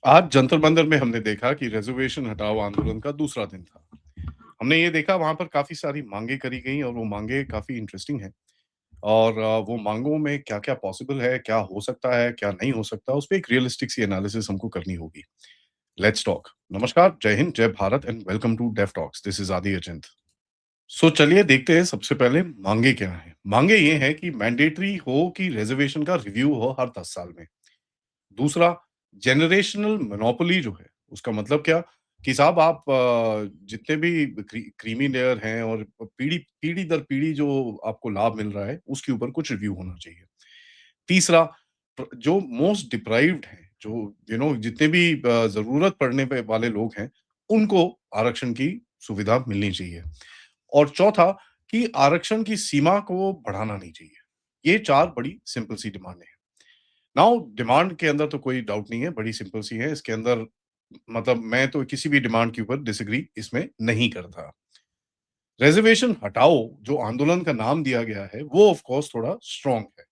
आज जंतर मंतर में हमने देखा कि रिजर्वेशन हटाओ आंदोलन का दूसरा दिन था। हमने ये देखा वहां पर काफी सारी मांगे करी गई और वो मांगे काफी इंटरेस्टिंग हैं। और वो मांगों में क्या क्या पॉसिबल है, क्या हो सकता है, क्या नहीं हो सकता, उस पर एक रियलिस्टिक सी एनालिसिस हमको करनी होगी। Let's talk. नमस्कार, जय हिंद, जय Bharat and welcome to def talks. This is Aadi Achint. सो चलिए देखते हैं सबसे पहले मांगे क्या है। मांगे ये है कि मैंडेटरी हो कि रिजर्वेशन का रिव्यू हो हर 10 साल में। दूसरा, जेनरेशनल मोनोपोली जो है, उसका मतलब क्या कि साहब आप जितने भी क्रीमी लेयर हैं और पीढ़ी पीढ़ी दर पीढ़ी जो आपको लाभ मिल रहा है, उसके ऊपर कुछ रिव्यू होना चाहिए। तीसरा, जो मोस्ट डिप्राइव्ड हैं, जो जितने भी जरूरत पड़ने पे वाले लोग हैं, उनको आरक्षण की सुविधा मिलनी चाहिए। और चौथा, कि आरक्षण की सीमा को बढ़ाना नहीं चाहिए। ये चार बड़ी सिंपल सी डिमांडें हैं। नाउ डिमांड के अंदर तो कोई डाउट नहीं है, बड़ी सिंपल सी है। इसके अंदर मतलब मैं तो किसी भी डिमांड के ऊपर डिसएग्री इसमें नहीं करता। रिजर्वेशन हटाओ जो आंदोलन का नाम दिया गया है, वो ऑफ कोर्स थोड़ा स्ट्रांग है।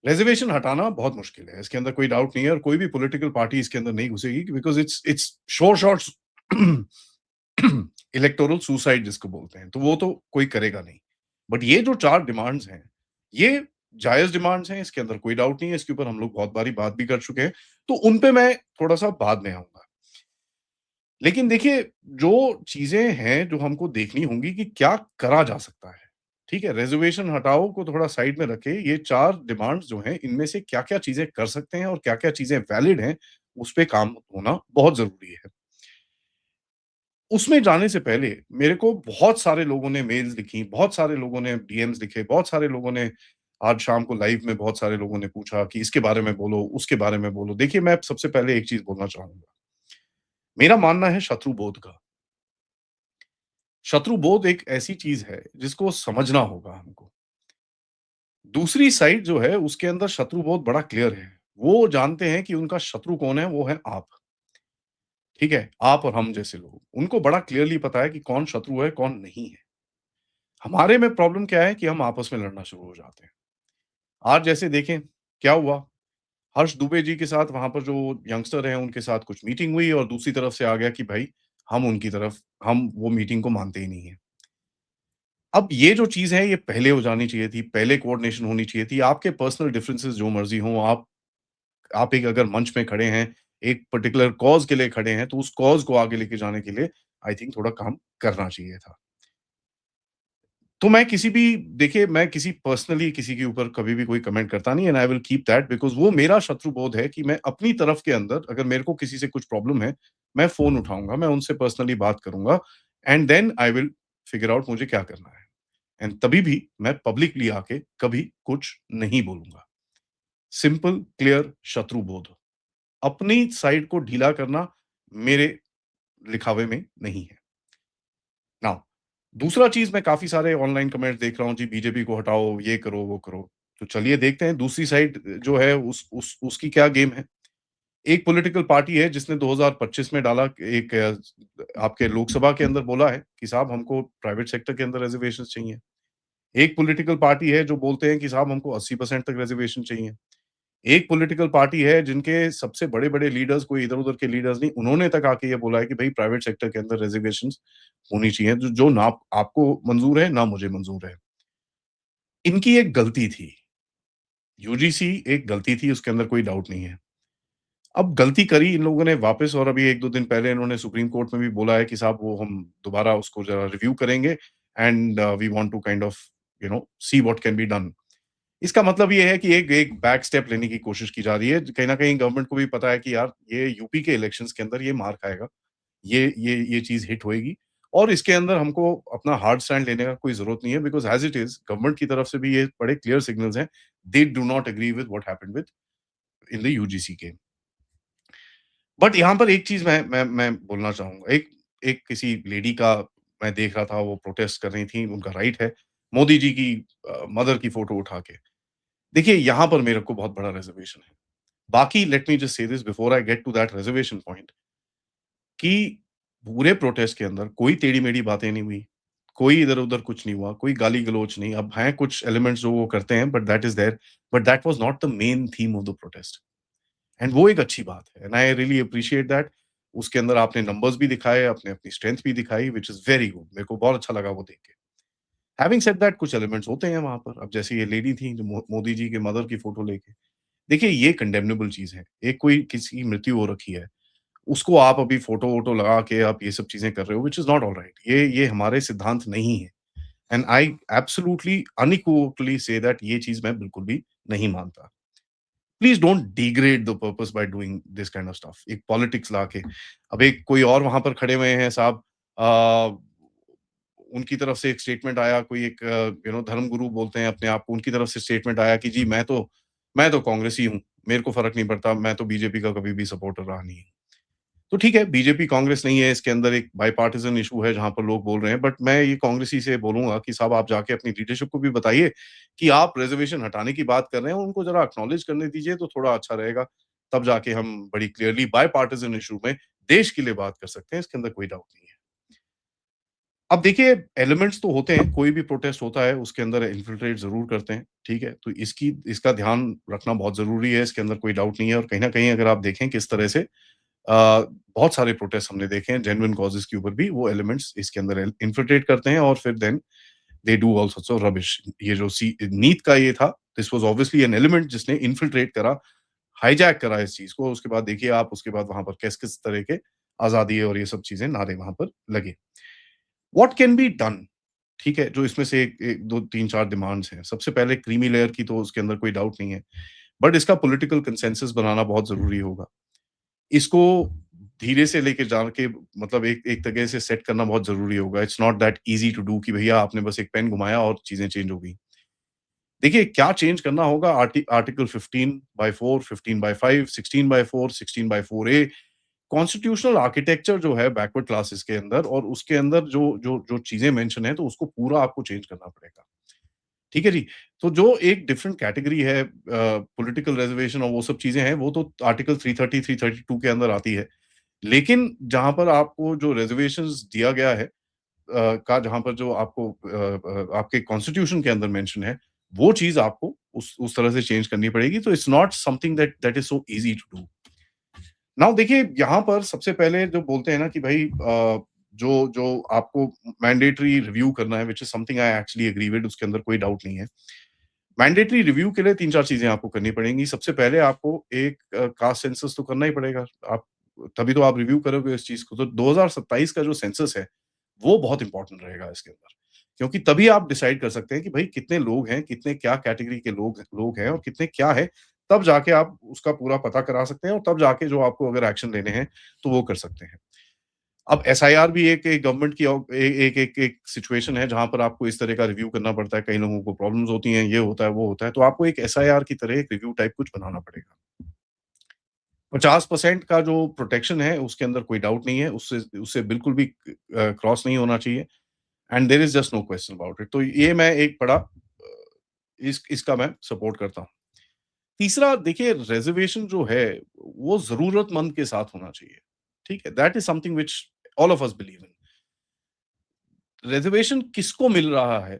रिजर्वेशन हटाना बहुत मुश्किल है, इसके अंदर कोई डाउट नहीं है, और कोई भी पॉलिटिकल पार्टी इसके अंदर नहीं घुसेगी, बिकॉज इट्स शोर शॉर्ट्स इलेक्टोरल सुसाइड जिसको बोलते हैं, तो वो तो कोई करेगा नहीं। बट ये जो चार डिमांड्स हैं, ये जायज डिमांड्स हैं, इसके अंदर कोई डाउट नहीं है। इसके ऊपर हम लोग बहुत बारी बात भी कर चुके हैं, तो उन पे मैं थोड़ा सा बाद में आऊंगा। लेकिन देखिए, जो चीजें हैं जो हमको देखनी होंगी कि क्या करा जा सकता है। ठीक है, रिजर्वेशन हटाओ को थोड़ा साइड में रखे, ये चार डिमांड्स जो हैं, इनमें से क्या क्या चीजें कर सकते हैं और क्या क्या चीजें वैलिड हैं, उस पे काम होना बहुत जरूरी है। उसमें जाने से पहले मेरे को बहुत सारे लोगों ने मेल्स लिखी, बहुत सारे लोगों ने डीएम्स लिखे, बहुत सारे लोगों ने आज शाम को लाइव में बहुत सारे लोगों ने पूछा कि इसके बारे में बोलो, उसके बारे में बोलो। देखिए, मैं सबसे पहले एक चीज़ बोलना चाहूँगा। मेरा मानना है शत्रुबोध का। शत्रुबोध एक ऐसी चीज़ है जिसको समझना होगा हमको। दूसरी साइड जो है उसके अंदर शत्रुबोध बड़ा क्लियर है। वो जानते हैं कि उनका शत्रु कौन है, वो है आप। ठीक है? आप और हम जैसे लोग। उनको बड़ा क्लियरली पता है कि कौन शत्रु है, कौन नहीं है। हमारे में प्रॉब्लम क्या है कि हम आपस में लड़ना शुरू हो जाते हैं। आज जैसे देखें, क्या हुआ? हर्ष दुबे जी के साथ वहाँ पर जो यंगस्टर हैं, उनके साथ कुछ मीटिंग हुई और दूसरी तरफ से आ गया कि भाई, हम वो मीटिंग को मानते ही नहीं हैं। अब ये जो चीज़ है, ये पहले हो जानी चाहिए थी, पहले कोऑर्डिनेशन होनी चाहिए थी। आपके पर्सनल डिफरेंसेस जो मर्ज़ी हों, आप एक अगर मंच में खड़े हैं, एक पर्टिकुलर कॉज़ के लिए खड़े हैं, तो उस कॉज़ को आगे लेके जाने के लिए आई थिंक थोड़ा काम करना चाहिए था। तो मैं किसी भी देखिए, मैं किसी पर्सनली किसी के ऊपर कभी भी कोई कमेंट करता नहीं, and I will keep that, because वो मेरा शत्रुबोध है कि मैं अपनी तरफ के अंदर अगर मेरे को किसी से कुछ प्रॉब्लम है, मैं फ़ोन उठाऊँगा, मैं उनसे पर्सनली बात करूँगा, and then I will figure out मुझे क्या करना है। एंड तभी भी मैं पब्लिकली आके कभी कुछ नहीं बोलूँगा। सिंपल, क्लियर शत्रुबोध। अपनी साइड को ढीला करना मेरे लिखावे में नहीं है। नाउ दूसरा चीज़, मैं काफ़ी सारे ऑनलाइन कमेंट्स देख रहा हूँ जी, बीजेपी को हटाओ, ये करो, वो करो। तो चलिए देखते हैं दूसरी साइड जो है उसकी क्या गेम है। एक पॉलिटिकल पार्टी है जिसने 2025 में डाला एक आपके लोकसभा के अंदर बोला है कि साहब हमको प्राइवेट सेक्टर के अंदर रिजर्वेशंस चाहिए। एक पॉलिटिकल पार्टी है जो बोलते हैं कि साहब हमको 80% तक रिजर्वेशन चाहिए। एक पॉलिटिकल पार्टी है जिनके सबसे बड़े-बड़े लीडर्स कोई इधर-उधर के लीडर्स नहीं, उन्होंने तक आके ये बोला है कि भई प्राइवेट सेक्टर के अंदर रिजर्वेशंस होनी चाहिए, जो जो ना आपको मंज़ूर है, ना मुझे मंज़ूर है। इनकी एक गलती थी, यूजीसी एक गलती थी, उसके अंदर कोई डाउट नहीं है। अब गलती करी इन लोगों ने वापस, और अभी 1-2 दिन पहले इन्होंने सुप्रीम कोर्ट में भी बोला है कि साहब वो हम दोबारा उसको ज़रा रिव्यू करेंगे, and we want to kind of see what can be done. इसका मतलब ये है कि एक एक बैक स्टेप लेने की कोशिश की जा रही है। कहीं न कहीं गवर्नमेंट को भी पता है कि यार ये यूपी के इलेक्शंस के अंदर ये मार खाएगा। ये चीज़ हिट होएगी, और इसके अंदर हमको अपना हार्ड स्टैंड लेने का कोई ज़रूरत नहीं है, because as it is government की तरफ से भी ये बड़े क्लियर सिग्नल्स हैं। They do not agree with what happened with in the UGC game. But यहाँ पर एक चीज़ मैं बोलना चाहूँगा। एक एक किसी लेडी का मैं देख रहा था, वो प्रोटेस्ट कर रही थी, उनका राइट है, मोदी जी की मदर की फ़ोटो उठा के। देखिए, यहाँ पर मेरे को बहुत बड़ा रिज़र्वेशन है। बाकी let me just say this before I get to that reservation point, कि पूरे प्रोटेस्ट के अंदर कोई टेढ़ी-मेढ़ी बातें नहीं हुई, कोई इधर-उधर कुछ नहीं हुआ, कोई गाली-गलौच नहीं। अब हैं कुछ एलिमेंट्स जो वो करते हैं, but that is there, but that was not the main theme of the protest. And वो एक अच्छी बात है and I really appreciate that. उसके अंदर आपने नंबर्स भी दिखाए, आपने अपनी स्ट्रेंथ भी दिखाई व्हिच इज़ वेरी गुड। मेरे को बहुत अच्छा लगा वो देख के। हैविंग सेड दैट कुछ एलिमेंट्स होते हैं वहाँ पर। अब जैसे ये लेडी थी जो मोदी जी के मदर की फोटो लेके, देखिए ये कंडेम्नेबल चीज़ है। एक कोई किसी की मृत्यु हो रखी है, उसको आप अभी फ़ोटो-वोटो लगा के आप ये सब चीज़ें कर रहे हो, व्हिच इज़ नॉट ऑलराइट। ये हमारे सिद्धांत नहीं है and I absolutely अनइक्वोकली say that ये चीज़ मैं बिल्कुल भी नहीं मानता। Please don't degrade the purpose by doing this kind of stuff. एक पॉलिटिक्स लाके, अब एक कोई और वहाँ पर खड़े हुए हैं साहब, अ, उनकी तरफ से एक स्टेटमेंट आया, कोई एक धर्मगुरु बोलते हैं अपने आप को, उनकी तरफ से स्टेटमेंट आया कि जी मैं तो कांग्रेसी हूँ, मेरे को फ़र्क नहीं पड़ता, मैं तो बीजेपी का कभी भी सपोर्टर रहा नहीं हूँ। तो ठीक है, बीजेपी कांग्रेस नहीं है, इसके अंदर एक बायपार्टिज़न इश्यू है जहाँ पर लोग बोल रहे हैं, बट मैं ये कांग्रेसी से बोलूँगा कि साहब आप जाके अपनी लीडरशिप को भी बताइए कि आप रिज़र्वेशन हटाने की बात कर रहे हैं, उनको ज़रा एक्नॉलेज करने दीजिए तो थोड़ा अच्छा रहेगा। तब जाके हम बड़ी क्लियरली बायपार्टिज़न इश्यू में देश के लिए बात कर सकते हैं, इसके अंदर कोई डाउट नहीं है। अब देखिए एलिमेंट्स तो होते हैं, कोई भी प्रोटेस्ट होता है उसके अंदर इन्फिल्ट्रेट ज़रूर करते हैं, ठीक है? तो इसका ध्यान रखना बहुत ज़रूरी है, इसके अंदर कोई डाउट नहीं है और कहीं न कहीं अगर आप देखें किस तरह से बहुत सारे प्रोटेस्ट हमने देखे हैं जेन्युइन कॉजेज़ के ऊपर भी वो एलिमेंट्स इसके अंदर इन्फिल्ट्रेट करते हैं और फिर then they do all sorts of rubbish. ये जो सी नीत का ये था, this was obviously an element जिसने इन्फिल्ट्रेट करा, हाइजैक करा इस चीज़ को। उसके बाद देखिए आप उसके बाद वहाँ पर किस-किस तरह के आज़ादी और ये सब चीज़ें नारे वहाँ पर लगे। What can be done? ठीक है, जो इसमें से 1 2 3 4 डिमांड्स हैं। सबसे पहले क्रीमी लेयर की तो उसके अंदर कोई डाउट नहीं है, बट इसका पॉलिटिकल कंसेंसस बनाना बहुत ज़रूरी होगा। इसको धीरे से लेके जाके मतलब एक एक तरह से सेट करना बहुत ज़रूरी होगा। It's not that easy to do कि भैया आपने बस एक पेन घुमाया और चीज़ें चेंज हो गई। देखिए क्या चेंज करना होगा आर्टिकल 15/4, 15/5, 16/4, 16/4 ए, कॉन्स्टिट्यूशनल आर्किटेक्चर जो है बैकवर्ड क्लासेस के अंदर और उसके अंदर जो जो जो चीज़ें मेंशन है तो उसको पूरा आपको चेंज करना पड़ेगा। ठीक है जी? तो जो एक डिफरेंट कैटेगरी है पॉलिटिकल रिजर्वेशन और वो सब चीज़ें हैं, वो तो आर्टिकल 330, 332 के अंदर आती है। लेकिन जहाँ पर आपको जो रिजर्वेशंस दिया गया है का जहाँ पर जो आपको आपके कॉन्स्टिट्यूशन के अंदर मेंशन है, वो चीज़ आपको उस तरह से चेंज करनी पड़ेगी। तो it's not something that that is so easy to do. Now देखिए यहाँ पर सबसे पहले जो बोलते हैं ना कि भाई जो जो आपको मैंडेटरी रिव्यू करना है which is something I actually agree with, उसके अंदर कोई डाउट नहीं है। मैंडेटरी रिव्यू के लिए 3-4 चीज़ें आपको करनी पड़ेंगी। सबसे पहले आपको एक कास्ट सेंसस तो करना ही पड़ेगा। आप तभी तो आप रिव्यू करोगे इस चीज़ को। तो 2027 का जो सेंसस है, वो बहुत इम्पोर्टेंट रहेगा इसके अंदर। क्योंकि तभी आप डिसाइड कर सकते हैं कि भई कितने लोग हैं, कितने क्या कैटेगरी के लोग लोग हैं और कितने क्या हैं। तब जाके आप उसका पूरा पता करा सकते हैं और तब जाके जो आपको अगर एक्शन लेने हैं, तो वो कर सकते हैं। अब एसआईआर भी एक गवर्नमेंट की एक सिचुएशन है जहाँ पर आपको इस तरह का रिव्यू करना पड़ता है। कई लोगों को प्रॉब्लम्स होती हैं, ये होता है, वो होता है। तो आपको एक एसआईआर की तरह एक रिव्यू टाइप कुछ बनाना पड़ेगा। 50% का जो प्रोटेक्शन है उसके अंदर कोई डाउट नहीं है। उससे उससे बिल्कुल भी क्रॉस नहीं होना चाहिए and there is just no question about it. तो ये मैं एक बड़ा इसका मैं सपोर्ट करता हूँ। तीसरा देखिए रिज़र्वेशन जो है वो ज़रूरतमंद के साथ होना चाहिए। ठीक है? That is something which all of us believe in. Reservation किसको मिल रहा है?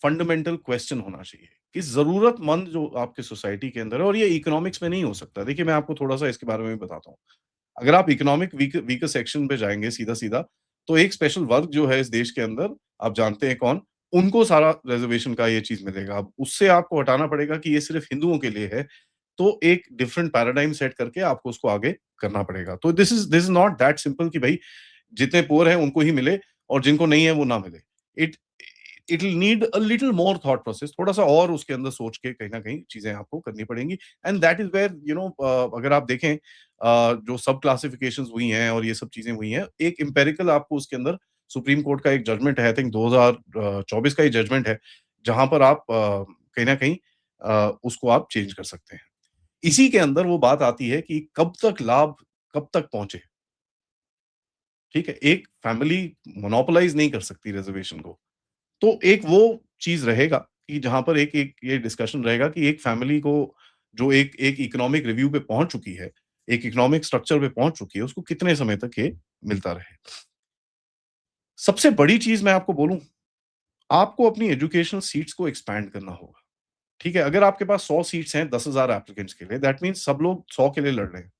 फंडामेंटल क्वेश्चन होना चाहिए कि ज़रूरतमंद जो आपकी सोसाइटी के अंदर है और ये इकोनॉमिक्स में नहीं हो सकता। देखिए, मैं आपको थोड़ा-सा इसके बारे में भी बताता हूँ। अगर आप इकोनॉमिक वीकर सेक्शन पे जाएँगे सीधा-सीधा, तो एक स्पेशल वर्ग जो है इस देश के अंदर, आप जानते हैं कौन? उनको सारा रिज़र्वेशन का ये चीज़ मिलेगा। अब उससे आपको हटाना पड़ेगा कि ये सिर्फ़ हिंदुओं के लिए है, तो एक डिफरेंट पैराडाइम सेट करके आपको उसको आगे करना पड़ेगा। तो this is not that simple कि भई जितने पुअर हैं उनको ही मिले और जिनको नहीं है वो ना मिले। It it will need a little more thought process, थोड़ा-सा और उसके अंदर सोच के कहीं न कहीं चीज़ें आपको करनी पड़ेंगी एंड दैट इज़ वेयर अगर आप देखें जो सब क्लासिफिकेशंस हुई हैं और ये सब चीज़ें हुई हैं, एक एम्पिरिकल आपको उसके अंदर सुप्रीम कोर्ट का एक जजमेंट है, आई थिंक 2024 का ही जजमेंट है, जहाँ पर आप कहीं न कहीं उसको आप चेंज कर सकते हैं। इसी के अंदर वो बात आती है कि कब तक लाभ कब तक पहुँचे, ठीक है? एक फैमिली मोनोपोलाइज़ नहीं कर सकती रिज़र्वेशन को। तो एक वो चीज़ रहेगा कि जहाँ पर एक एक ये डिस्कशन रहेगा कि एक फैमिली को जो एक एक इकोनॉमिक रिव्यू पे पहुँच चुकी है, एक इकोनॉमिक स्ट्रक्चर पे पहुँच चुकी है, उसको कितने समय तक ये मिलता रहे। सबसे बड़ी चीज़ मैं आपको बोलूँ, आपको अपनी एजुकेशनल सीट्स को एक्सपैंड करना होगा, ठीक है? अगर आपके पास 100 सीट्स हैं 10,000 एप्लीकेंट्स के लिए, दैट मीन्स सब लोग 100 के लिए लड़ रहे हैं।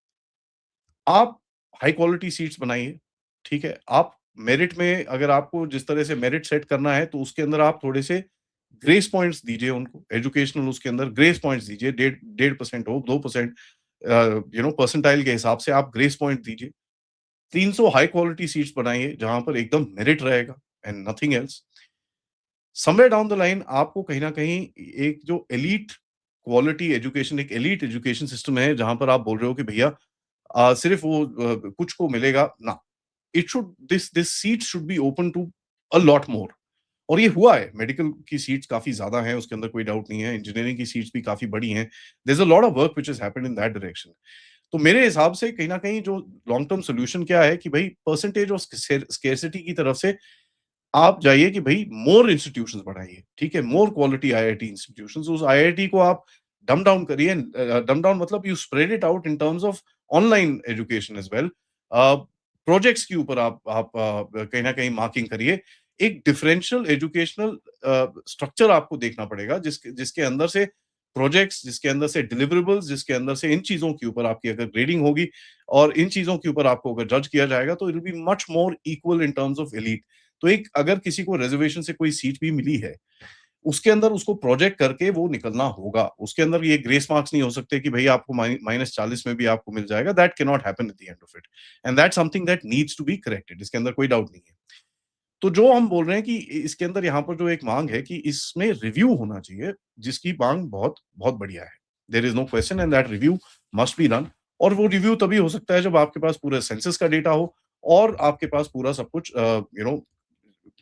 आप हाई क्वालिटी सीट्स बनाइए, ठीक है? आप मेरिट में अगर आपको जिस तरह से मेरिट सेट करना है, तो उसके अंदर आप थोड़े से ग्रेस पॉइंट्स दीजिए उनको, एजुकेशनल उसके अंदर ग्रेस पॉइंट्स दीजिए, डेढ़ डेढ़ परसेंट हो, 2% परसेंटाइल के हिसाब से आप ग्रेस पॉइंट दीजिए। 300 हाई क्वालिटी सीट्स बनाइए, जहाँ पर एकदम मेरिट रहेगा and nothing else. Somewhere down the line आपको कहीं न कहीं एक जो एलीट क्वालिटी एजुकेशन, एक एलीट एजुकेशन सिस्टम है, जहाँ पर आप बोल रहे हो कि भैया सिर्फ वो कुछ को मिलेगा ना, it should this seat should be open to a lot more. और ये हुआ है, मेडिकल की सीट्स काफ़ी ज़्यादा हैं, उसके अंदर कोई डाउट नहीं है, इंजीनियरिंग की सीट्स भी काफ़ी बड़ी हैं। There is a lot of work which has happened in that direction. तो मेरे हिसाब से कहीं न कहीं जो लॉन्ग टर्म सॉल्यूशन क्या है कि भई परसेंटेज ऑफ स्केर्सिटी की तरफ से आप जाइए कि भई मोर इंस्टीट्यूशंस बढ़ाइए, ठीक है? मोर क्वालिटी आईआईटी इंस्टीट्यूशंस, उस आईआईटी को आप डम्ब डाउन करिए, डम्ब डाउन मतलब you spread it out in terms of online education as well. Projects के ऊपर आप कहीं न कहीं मार्किंग करिए। एक डिफरेंशियल एजुकेशनल स्ट्रक्चर आपको देखना पड़ेगा जिसके जिसके अंदर से प्रोजेक्ट्स, जिसके अंदर से डिलिवरेबल्स, जिसके अंदर से इन चीज़ों के ऊपर आपकी अगर ग्रेडिंग होगी और इन चीज़ों के ऊपर आपको अगर जज किया जाएगा, तो it will be much more equal in terms of elite. तो एक अगर किसी को रिजर्वेशन से कोई सीट भी मिली है, उसके अंदर उसको प्रोजेक्ट करके वो निकलना होगा। उसके अंदर ये ग्रेस मार्क्स नहीं हो सकते कि भई आपको माइनस 40 में भी आपको मिल जाएगा, that can not happen at the end of it and that's something that needs to be corrected, इसके अंदर कोई डाउट नहीं है। तो जो हम बोल रहे हैं कि इसके अंदर यहाँ पर जो एक माँग है कि इसमें रिव्यू होना चाहिए, जिसकी माँग बहुत बहुत बढ़िया है। There is no question and that review must be done. और वो रिव्यू तभी हो सकता है जब आपके पास पूरा सेंसस का डेटा हो और आपके पास पूरा सब कुछ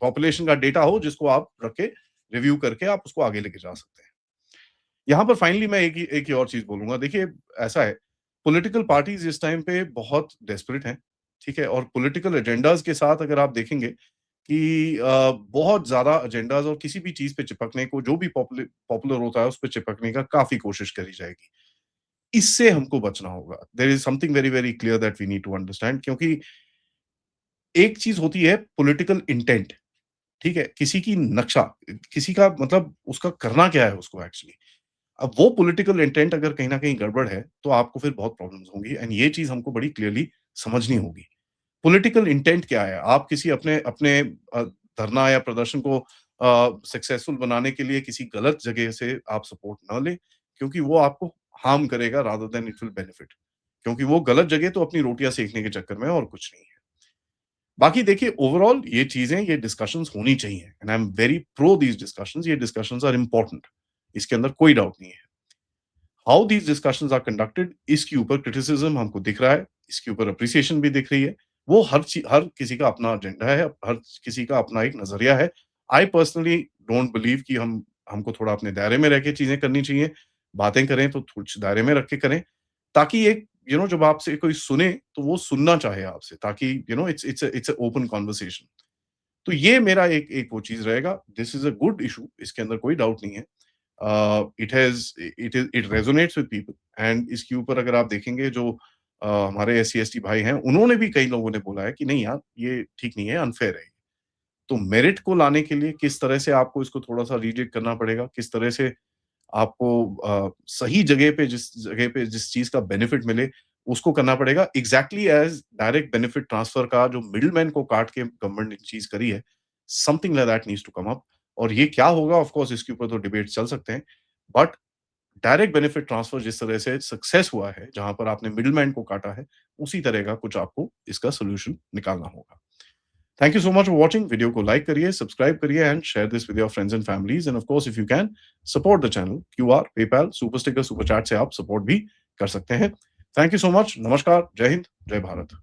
पॉपुलेशन का डेटा हो, जिसको आप रख के रिव्यू करके आप उसको आगे लेके जा सकते हैं। यहाँ पर फाइनली मैं एक ही और चीज़ बोलूँगा। देखिए, ऐसा है, पॉलिटिकल पार्टीज़ इस टाइम पे बहुत डेस्परेट हैं, ठीक है? और पॉलिटिकल एजेंडाज़ के साथ अगर आप देखेंगे कि बहुत ज़्यादा एजेंडाज़ और किसी भी चीज़ पे चिपकने को, जो भी पॉपुलर होता है, उस पे चिपकने का काफ़ी कोशिश करी जाएगी। इससे हमको बचना होगा। There is something very, very clear that we need to understand, क्योंकि एक चीज़ होती है पॉलिटिकल इंटेंट, ठीक है? किसी की नक्शा, किसी का मतलब उसका करना क्या है उसको एक्चुअली। अब वो पॉलिटिकल इंटेंट अगर कहीं न कहीं गड़बड़ है, तो आपको फिर बहुत प्रॉब्लम्स होंगी एंड ये चीज़ हमको बड़ी क्लियरली समझनी होगी। पॉलिटिकल इंटेंट क्या है? आप किसी अपने अपने धरना या प्रदर्शन को सक्सेसफुल बनाने के लिए किसी गलत जगह से आप सपोर्ट ना लें, क्योंकि वो आपको हार्म करेगा rather than it will benefit. क्योंकि वो गलत जगह तो अपनी रोटियाँ सेकने के चक्कर में है और कुछ नहीं है। बाकी देखिए, ओवरऑल ये चीज़ें, ये डिस्कशंस होनी चाहिए and I am very pro these discussions. ये डिस्कशंस आर इम्पोर्टेंट, इसके अंदर कोई डाउट नहीं है। How these discussions are conducted, इसके ऊपर क्रिटिसिज़्म हमको दिख रहा है, इसके ऊपर एप्रिसिएशन भी दिख रही है। वो हर किसी का अपना एजेंडा है, हर किसी का अपना एक नज़रिया है। आई पर्सनली डोंट बिलीव कि हमको थोड़ा अपने दायरे में रह के चीज़ें करनी चाहिए। बातें करें तो कुछ दायरे में रख के करें, ताकि एक जब आपसे कोई सुने, तो वो सुनना चाहे आपसे, ताकि इट्स अ ओपन कन्वर्सेशन। तो ये मेरा एक एक वो चीज़ रहेगा। This is a good issue, इसके अंदर कोई डाउट नहीं है। It resonates with people and इसके ऊपर अगर आप देखेंगे, जो हमारे एससी-एसटी भाई हैं, उन्होंने भी, कई लोगों ने बोला है कि नहीं यार, ये ठीक नहीं है, अनफेयर है। तो मेरिट को लाने के लिए किस तरह से आपको इसको थोड़ा-सा रीजिग करना पड़ेगा, किस तरह से आपको सही जगह पे, जिस जगह पे जिस चीज़ का बेनिफिट मिले, उसको करना पड़ेगा। Exactly as direct benefit transfer का जो मिडलमैन को काट के गवर्नमेंट ने चीज़ करी है, something like that needs to come up. और ये क्या होगा, ऑफ कोर्स इसके ऊपर तो डिबेट चल सकते हैं। बट डायरेक्ट बेनिफिट ट्रांसफर जिस तरह से सक्सेस हुआ है, जहाँ पर आपने मिडलमैन को काटा है, उसी तरह का कुछ आपको इसका सॉल्यूशन निकालना होगा। Thank you so much for watching. Video को लाइक करिए, सब्सक्राइब करिए and share this with your friends and families end of course if you can support the channel, QR, PayPal, super sticker, super chat से आप support भी कर सकते हैं। Thank you so much. नमस्कार, जय हिंद, जय भारत।